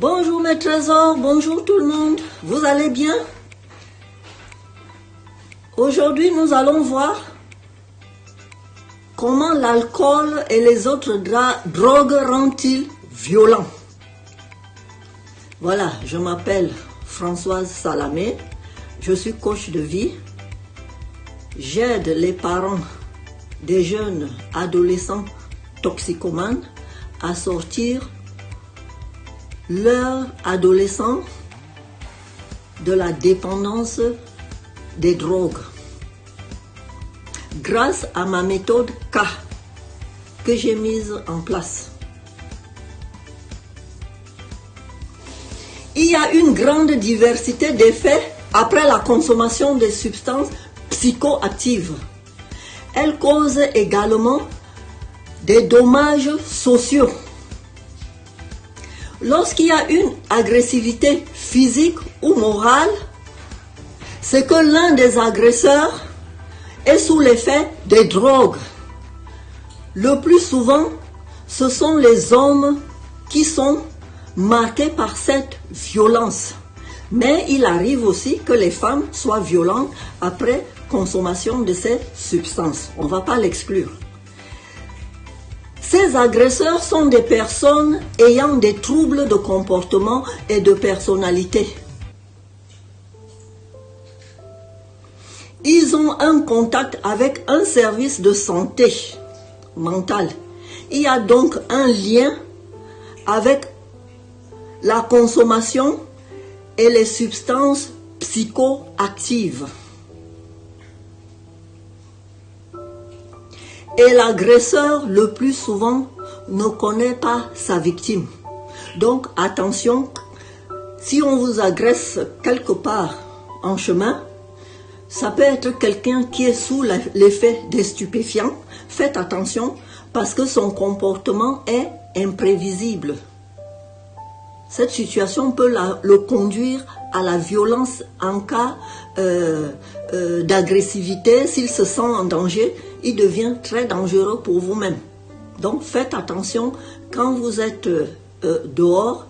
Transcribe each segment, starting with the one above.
Bonjour mes trésors, bonjour tout le monde, vous allez bien? Aujourd'hui nous allons voir comment l'alcool et les autres drogues rendent-ils violents. Voilà, je m'appelle Françoise Salamé, je suis coach de vie. J'aide les parents des jeunes adolescents toxicomanes à sortir leur adolescent de la dépendance des drogues grâce à ma méthode K que j'ai mise en place. Il y a une grande diversité d'effets après la consommation des substances psychoactives. Elles causent également des dommages sociaux. Lorsqu'il y a une agressivité physique ou morale, c'est que l'un des agresseurs est sous l'effet des drogues. Le plus souvent, ce sont les hommes qui sont marqués par cette violence. Mais il arrive aussi que les femmes soient violentes après consommation de ces substances. On ne va pas l'exclure. Ces agresseurs sont des personnes ayant des troubles de comportement et de personnalité. Ils ont un contact avec un service de santé mentale. Il y a donc un lien avec la consommation et les substances psychoactives. Et l'agresseur, le plus souvent, ne connaît pas sa victime. Donc, attention, si on vous agresse quelque part en chemin, ça peut être quelqu'un qui est sous l'effet des stupéfiants. Faites attention parce que son comportement est imprévisible. Cette situation peut le conduire à la violence en cas d'agressivité. S'il se sent en danger, il devient très dangereux pour vous-même. Donc faites attention quand vous êtes dehors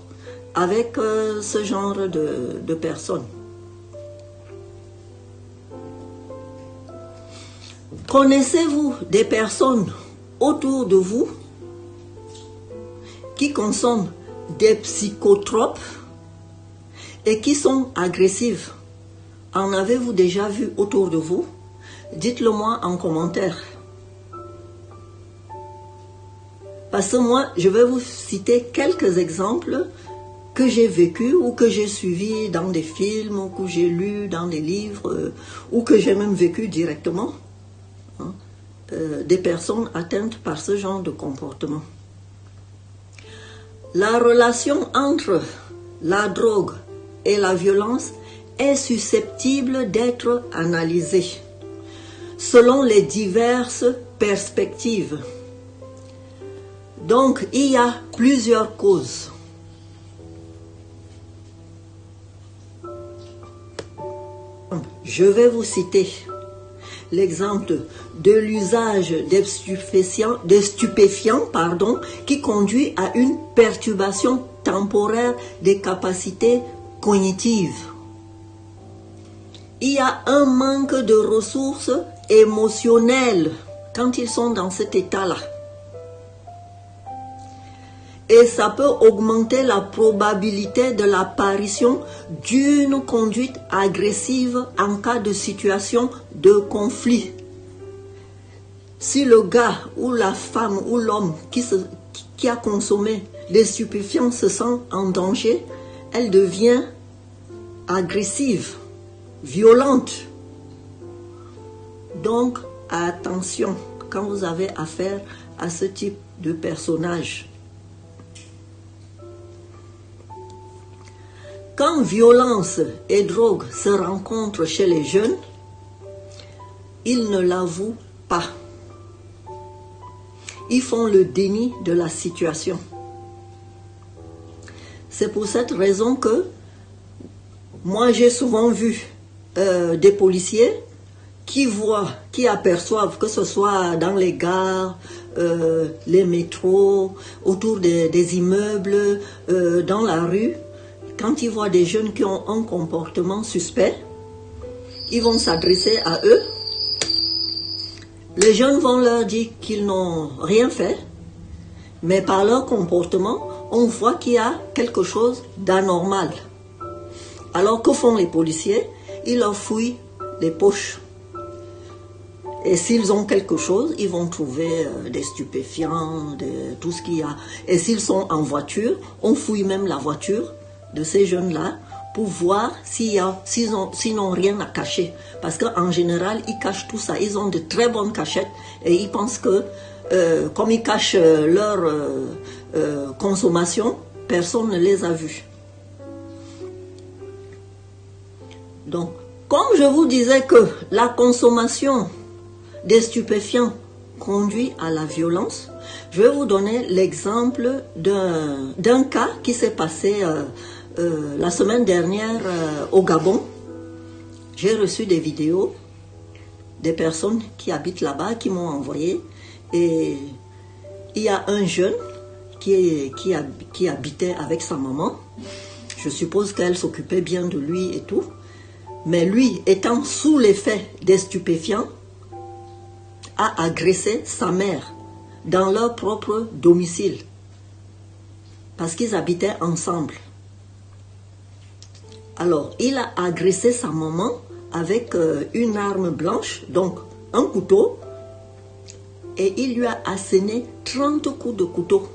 avec ce genre de personnes. Connaissez-vous des personnes autour de vous qui consomment des psychotropes et qui sont agressives? En avez-vous déjà vu autour de vous? Dites-le moi en commentaire. Parce que moi, je vais vous citer quelques exemples que j'ai vécus ou que j'ai suivis dans des films ou que j'ai lus dans des livres ou que j'ai même vécu directement. Des personnes atteintes par ce genre de comportement. La relation entre la drogue et la violence est susceptible d'être analysée selon les diverses perspectives. Donc, il y a plusieurs causes. Je vais vous citer l'exemple de l'usage des stupéfiants, qui conduit à une perturbation temporaire des capacités cognitives. Il y a un manque de ressources émotionnelles quand ils sont dans cet état-là. Et ça peut augmenter la probabilité de l'apparition d'une conduite agressive en cas de situation de conflit. Si le gars ou la femme ou l'homme qui a consommé des stupéfiants se sent en danger, elle devient agressive, violente. Donc, attention quand vous avez affaire à ce type de personnage. Quand violence et drogue se rencontrent chez les jeunes, ils ne l'avouent pas. Ils font le déni de la situation. C'est pour cette raison que moi j'ai souvent vu des policiers qui aperçoivent, que ce soit dans les gares, les métros, autour des immeubles, dans la rue, quand ils voient des jeunes qui ont un comportement suspect, ils vont s'adresser à eux. Les jeunes vont leur dire qu'ils n'ont rien fait, mais par leur comportement, on voit qu'il y a quelque chose d'anormal. Alors que font les policiers? Ils leur fouillent les poches. Et s'ils ont quelque chose, ils vont trouver des stupéfiants, tout ce qu'il y a. Et s'ils sont en voiture, on fouille même la voiture de ces jeunes-là pour voir s'ils n'ont rien à cacher. Parce qu'en général, ils cachent tout ça. Ils ont de très bonnes cachettes et ils pensent que, comme ils cachent leur consommation, personne ne les a vus. Donc, comme je vous disais que la consommation des stupéfiants conduit à la violence, je vais vous donner l'exemple d'un cas qui s'est passé la semaine dernière au Gabon. J'ai reçu des vidéos des personnes qui habitent là-bas qui m'ont envoyé, et il y a un jeune qui habitait avec sa maman. Je suppose qu'elle s'occupait bien de lui et tout, mais lui, étant sous l'effet des stupéfiants, a agressé sa mère dans leur propre domicile parce qu'ils habitaient ensemble. Alors, il a agressé sa maman avec une arme blanche, donc un couteau, et il lui a asséné 30 coups de couteau.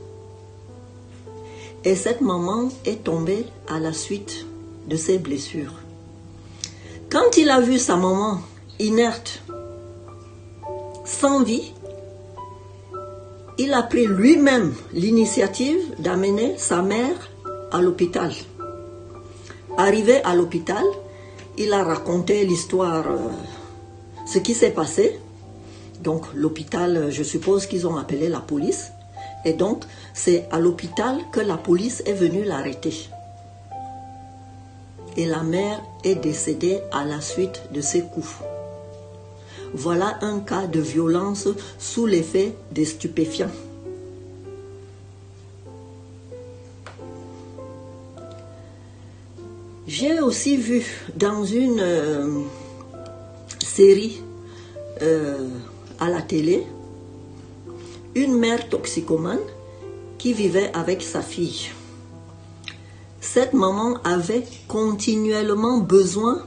Et cette maman est tombée à la suite de ses blessures. Quand il a vu sa maman inerte, sans vie, il a pris lui-même l'initiative d'amener sa mère à l'hôpital. Arrivé à l'hôpital, il a raconté l'histoire, ce qui s'est passé. Donc l'hôpital, je suppose qu'ils ont appelé la police. Et donc, c'est à l'hôpital que la police est venue l'arrêter. Et la mère est décédée à la suite de ces coups. Voilà un cas de violence sous l'effet des stupéfiants. J'ai aussi vu dans une série à la télé une mère toxicomane qui vivait avec sa fille. Cette maman avait continuellement besoin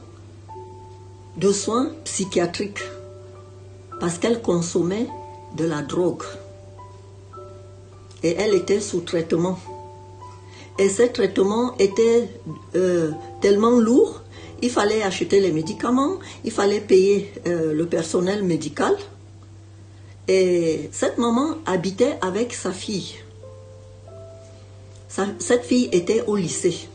de soins psychiatriques parce qu'elle consommait de la drogue. Et elle était sous traitement. Et ce traitement était tellement lourd, il fallait acheter les médicaments, il fallait payer le personnel médical. Et cette maman habitait avec sa fille. Cette fille était au lycée.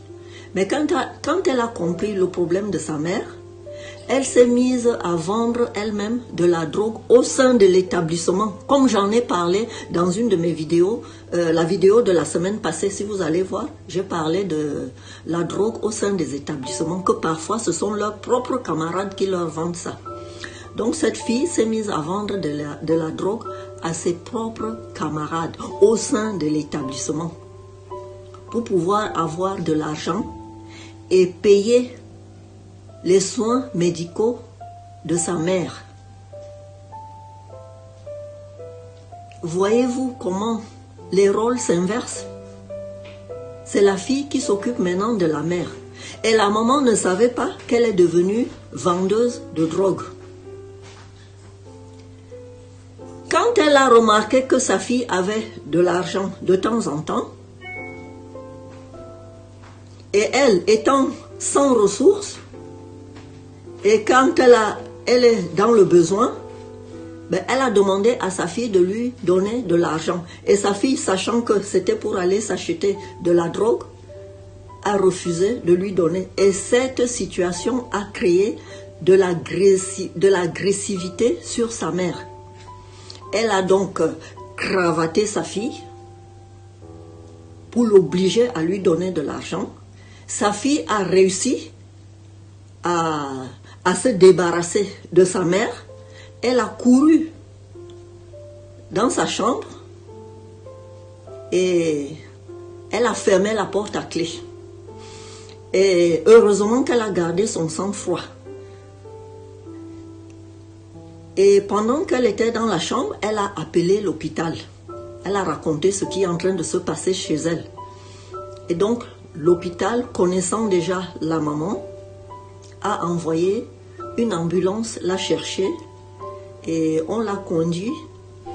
Mais quand elle a compris le problème de sa mère, elle s'est mise à vendre elle-même de la drogue au sein de l'établissement. Comme j'en ai parlé dans une de mes vidéos, la vidéo de la semaine passée, si vous allez voir, j'ai parlé de la drogue au sein des établissements, que parfois ce sont leurs propres camarades qui leur vendent ça. Donc cette fille s'est mise à vendre de la drogue à ses propres camarades au sein de l'établissement pour pouvoir avoir de l'argent et payer les soins médicaux de sa mère. Voyez-vous comment les rôles s'inversent? C'est la fille qui s'occupe maintenant de la mère. Et la maman ne savait pas qu'elle est devenue vendeuse de drogue. Quand elle a remarqué que sa fille avait de l'argent de temps en temps, et elle étant sans ressources, et quand elle est dans le besoin, elle a demandé à sa fille de lui donner de l'argent. Et sa fille, sachant que c'était pour aller s'acheter de la drogue, a refusé de lui donner. Et cette situation a créé de l'agressivité sur sa mère. Elle a donc cravaté sa fille pour l'obliger à lui donner de l'argent. Sa fille a réussi à à se débarrasser de sa mère, elle a couru dans sa chambre et elle a fermé la porte à clé. Et heureusement qu'elle a gardé son sang-froid. Et pendant qu'elle était dans la chambre, elle a appelé l'hôpital. Elle a raconté ce qui est en train de se passer chez elle. Et donc, l'hôpital, connaissant déjà la maman, a envoyé une ambulance la chercher et on l'a conduit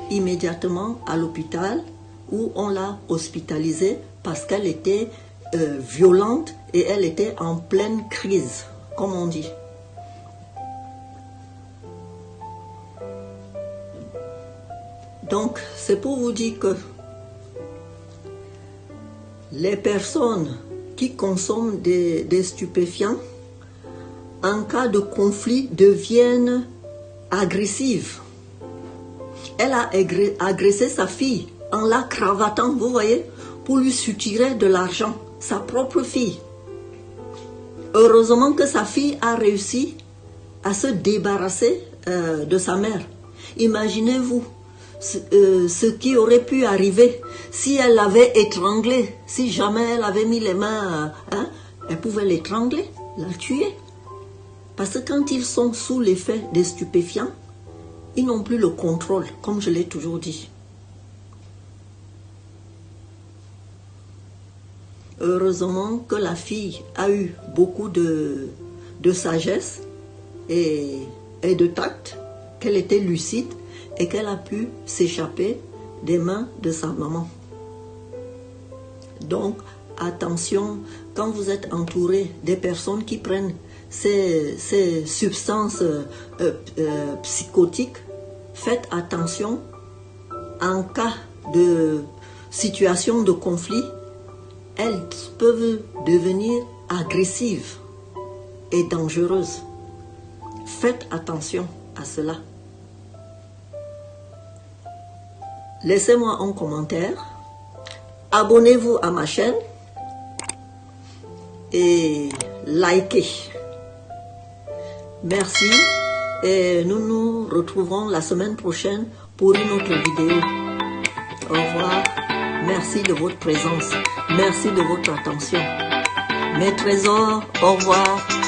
immédiatement à l'hôpital où on l'a hospitalisée parce qu'elle était violente et elle était en pleine crise, comme on dit. Donc, c'est pour vous dire que les personnes qui consomment des stupéfiants, en cas de conflit, deviennent agressives. Elle a agressé sa fille en la cravatant, vous voyez, pour lui soutirer de l'argent, sa propre fille. Heureusement que sa fille a réussi à se débarrasser de sa mère. Imaginez-vous ce qui aurait pu arriver si elle l'avait étranglée, si jamais elle avait mis les mains, elle pouvait l'étrangler, la tuer. Parce que quand ils sont sous l'effet des stupéfiants, ils n'ont plus le contrôle, comme je l'ai toujours dit. Heureusement que la fille a eu beaucoup de sagesse et de tact, qu'elle était lucide et qu'elle a pu s'échapper des mains de sa maman. Donc, attention, quand vous êtes entouré des personnes qui prennent ces substances psychotiques, faites attention. En cas de situation de conflit, elles peuvent devenir agressives et dangereuses. Faites attention à cela. Laissez-moi un commentaire. Abonnez-vous à ma chaîne et likez. Merci et nous nous retrouverons la semaine prochaine pour une autre vidéo. Au revoir. Merci de votre présence. Merci de votre attention. Mes trésors, au revoir.